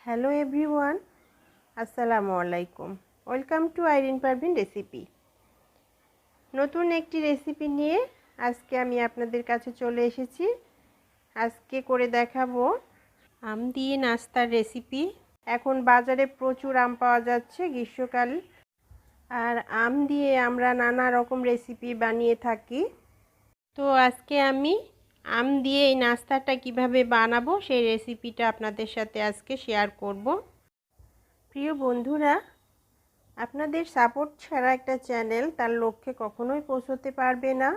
Hello everyone, আসসালামু আলাইকুম। Welcome to Irin recipe. নতুন একটি রেসিপি নিয়ে আজকে আমি আপনাদের কাছে চলে এসেছি। আজকে করে দেখাবো আম দিয়ে নাস্তার রেসিপি। এখন বাজারে প্রচুর আম পাওয়া যাচ্ছে গ্রীষ্মকাল, আর আম দিয়ে আমরা নানা রকম রেসিপি বানিয়ে থাকি। তো আজকে আমি আম দিয়ে এই নাস্তাটা কিভাবে বানাবো সেই রেসিপিটা আপনাদের সাথে আজকে শেয়ার করব। প্রিয় বন্ধুরা, আপনাদের সাপোর্ট ছাড়া একটা চ্যানেল তার লক্ষ্যে কখনোই পৌঁছতে পারবে না।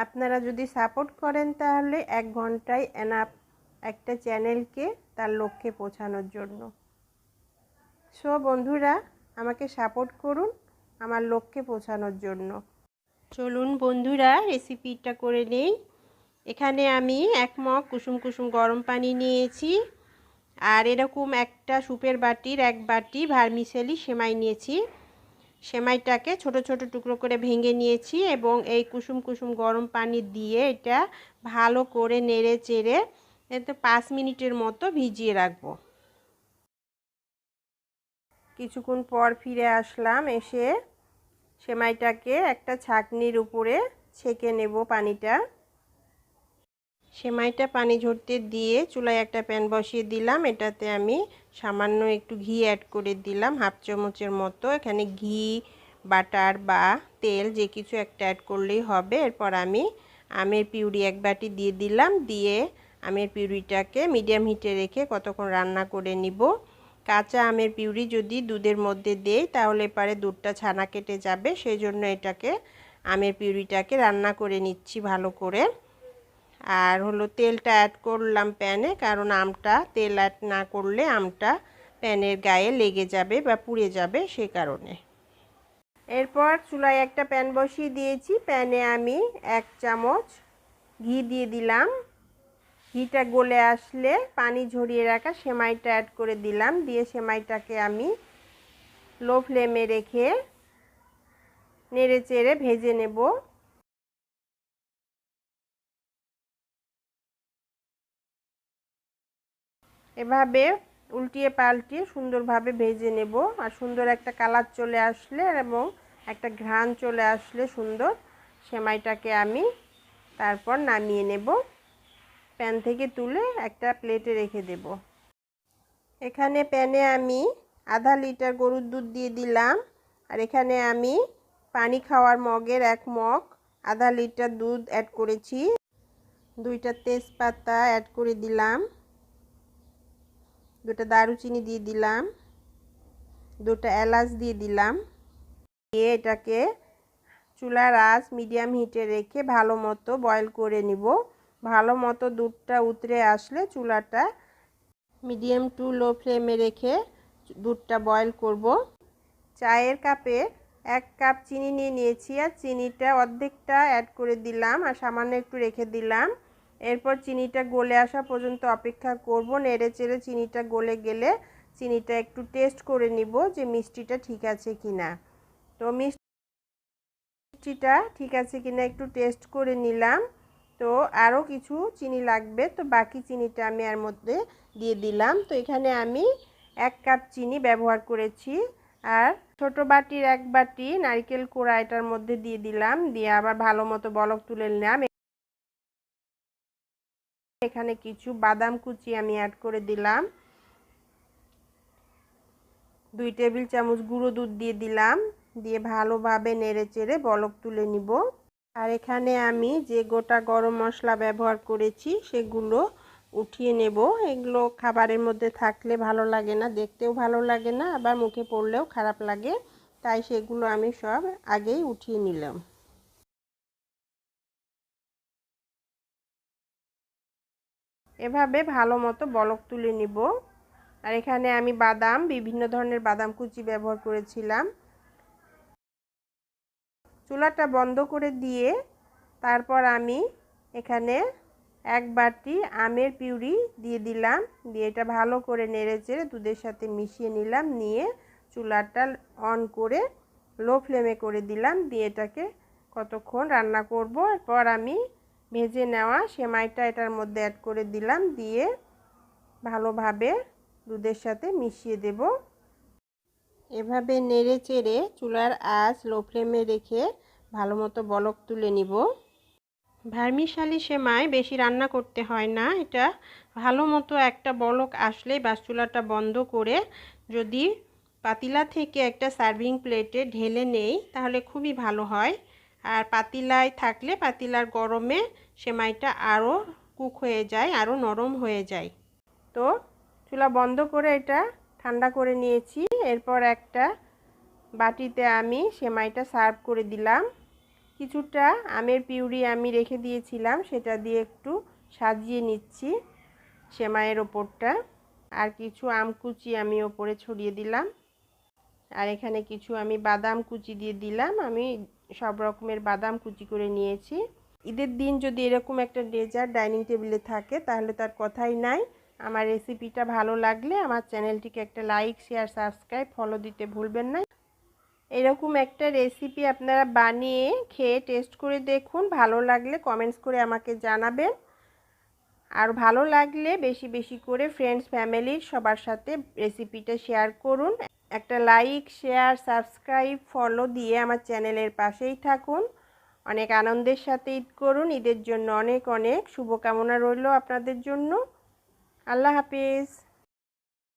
আপনারা যদি সাপোর্ট করেন তাহলে 1 ঘন্টায় এনাফ একটা চ্যানেলকে তার লক্ষ্যে পৌঁছানোর জন্য। সো বন্ধুরা, আমাকে সাপোর্ট করুন আমার লক্ষ্যে পৌঁছানোর জন্য। চলুন বন্ধুরা রেসিপিটা করে নেই। এখানে আমি 1 মগ কুসুম কুসুম গরম পানি নিয়েছি, আর এরকম একটা সুপের বাটির 1 বাটি ভার্মিসেলি সেমাই নিয়েছি। সেমাইটাকে ছোট ছোট টুকরো করে ভেঙে নিয়েছি এবং এই কুসুম কুসুম গরম পানি দিয়ে এটা ভালো করে নেড়ে চেড়ে এতে 5 মিনিটের মতো ভিজিয়ে রাখবো। কিছুক্ষণ পর ফিরে আসলাম, এসে সেমাইটাকে একটা ছাঁকনির উপরে ছেঁকে নেব পানিটা। সেমাইটা পানি ঝরতে দিয়ে চুলায় একটা প্যান বসিয়ে দিলাম। এটাতে আমি সামান্য একটু ঘি অ্যাড করে দিলাম, 1/2 চামচের মতো। এখানে ঘি, বাটার বা তেল যে কিছু একটা অ্যাড করলেই হবে। এরপর আমি আমের পিউরি 1 বাটি দিয়ে দিলাম। দিয়ে আমের পিউরিটাকে মিডিয়াম হিটে রেখে কতক্ষণ রান্না করে নিব। কাঁচা আমের পিউরি যদি দুধের মধ্যে দেই তাহলে পারে দুধটা ছানা কেটে যাবে, সেই জন্য এটাকে আমের পিউরিটাকে রান্না করে নিচ্ছি ভালো করে। আর হলো তেলটা অ্যাড করলাম প্যানে, কারণ আমটা তেল অ্যাড না করলে আমটা প্যানের গায়ে লেগে যাবে বা পুড়ে যাবে, সে কারণে। এরপর চুলায় একটা প্যান বসিয়ে দিয়েছি। প্যানে আমি 1 চামচ ঘি দিয়ে দিলাম। ঘিটা গলে আসলে পানি ঝরিয়ে রাখা সেমাইটা অ্যাড করে দিলাম। দিয়ে সেমাইটাকে আমি লো ফ্লেমে রেখে নেড়ে চেড়ে ভেজে নেব। এভাবে উল্টিয়ে পাল্টিয়ে সুন্দরভাবে ভেজে নেব। আর সুন্দর একটা কালার চলে আসলে এবং একটা ঘ্রাণ চলে আসলে সুন্দর, সেমাইটাকে আমি তারপর নামিয়ে নেব। প্যান থেকে তুলে একটা প্লেটে রেখে দেব। এখানে প্যানে আমি আধা লিটার গরুর দুধ দিয়ে দিলাম। আর এখানে আমি পানি খাওয়ার মগের 1 মগ আধা লিটার দুধ অ্যাড করেছি। 2টা তেজপাতা অ্যাড করে দিলাম, 2টা দারুচিনি দিয়ে দিলাম, 2টা এলাচ দিয়ে দিলাম। দিয়ে এটাকে চুলার আঁচ মিডিয়াম হিটে রেখে ভালো মতো বয়েল করে নিব। ভালো মতো দুধটা উতরে আসলে চুলাটা মিডিয়াম টু লো ফ্লেমে রেখে দুধটা বয়েল করব। চায়ের কাপে 1 কাপ চিনি নিয়ে নিয়েছি, আর চিনিটা অর্ধেকটা অ্যাড করে দিলাম আর সামান্য একটু রেখে দিলাম। এরপর চিনিটা গলে আসা পর্যন্ত অপেক্ষা করব। নেড়ে চেড়ে চিনিটা গলে গেলে চিনিটা একটু টেস্ট করে নিব যে মিষ্টিটা ঠিক আছে কিনা। তো মিষ্টিটা ঠিক আছে কিনা একটু টেস্ট করে নিলাম। তো আরও কিছু চিনি লাগবে, তো বাকি চিনিটা আমি এর মধ্যে দিয়ে দিলাম। তো এখানে আমি 1 কাপ চিনি ব্যবহার করেছি। আর ছোট বাটির 1 বাটি নারকেল কোড়া এটার মধ্যে দিয়ে দিলাম। দিয়ে আবার ভালো মতো বলক তুলে নিলাম। এখানে কিছু বাদাম কুচি আমি অ্যাড করে দিলাম। 2 টেবিল চামচ গুঁড়ো দুধ দিয়ে দিলাম। দিয়ে ভালোভাবে নেড়ে চেড়ে বলক তুলে নিব। আর এখানে আমি যে গোটা গরম মশলা ব্যবহার করেছি সেগুলো উঠিয়ে নেব। এগুলো খাবারের মধ্যে থাকলে ভালো লাগে না, দেখতেও ভালো লাগে না, আবার মুখে পড়লেও খারাপ লাগে, তাই সেগুলো আমি সব আগেই উঠিয়ে নিলাম। এভাবে ভালো মতো বলক তুলে নিব। আর এখানে আমি বাদাম, বিভিন্ন ধরনের বাদাম কুচি ব্যবহার করেছিলাম। চুলাটা বন্ধ করে দিয়ে তারপর আমি এখানে 1 বাটি আমের পিউরি দিয়ে দিলাম। দিয়ে এটা ভালো করে নেড়ে চেড়ে দুধের সাথে মিশিয়ে নিলাম। নিয়ে চুলাটা অন করে লো ফ্লেমে করে দিলাম। দিয়ে এটাকে কতক্ষণ রান্না করব। এরপর আমি ভেজে নেওয়া সেমাইটা এটার মধ্যে অ্যাড করে দিলাম। দিয়ে ভালোভাবে দুধের সাথে মিশিয়ে দেব। এভাবে নেড়ে চেড়ে চুলার আঁচ লো ফ্লেমে রেখে ভালো মতো বলক তুলে নিব। ভার্মিশালি সেমাই বেশি রান্না করতে হয় না, এটা ভালো মতো একটা বলক আসলেই বাস চুলাটা বন্ধ করে যদি পাতিলা থেকে একটা সার্ভিং প্লেটে ঢেলে নেই তাহলে খুবই ভালো হয়। আর পাতিলায় থাকলে পাতিলার গরমে সেমাইটা আরও কুক হয়ে যায়, আরও নরম হয়ে যায়। তো চুলা বন্ধ করে এটা ঠান্ডা করে নিয়েছি। এরপর একটা বাটিতে আমি সেমাইটা সার্ভ করে দিলাম। কিছুটা আমের পিউরি আমি রেখে দিয়েছিলাম, সেটা দিয়ে একটু সাজিয়ে নিচ্ছি সেমাইয়ের ওপরটা। আর কিছু আম কুচি আমি ওপরে ছড়িয়ে দিলাম। আর এখানে কিছু আমি বাদাম কুচি দিয়ে দিলাম। আমি সব রকমের বাদাম কুচি করে নিয়েছি। ঈদের দিন যদি এরকম একটা ডেজার্ট ডাইনিং টেবিলে থাকে তাহলে তার কথাই নাই। আমার রেসিপিটা ভালো লাগলে আমার চ্যানেলটিকে একটা লাইক, শেয়ার, সাবস্ক্রাইব, ফলো দিতে ভুলবেন না। এরকম একটা রেসিপি আপনারা বানিয়ে খেয়ে টেস্ট করে দেখুন, ভালো লাগলে কমেন্টস করে আমাকে জানাবেন। আর ভালো লাগলে বেশি বেশি করে ফ্রেন্ডস, ফ্যামিলির সবার সাথে রেসিপিটা শেয়ার করুন। একটা লাইক, শেয়ার, সাবস্ক্রাইব, ফলো দিয়ে আমার চ্যানেলের পাশেই থাকুন। অনেক আনন্দের সাথে ঈদ করুন। ঈদের জন্য অনেক অনেক শুভকামনা রইল আপনাদের জন্য। আল্লাহ হাফিজ।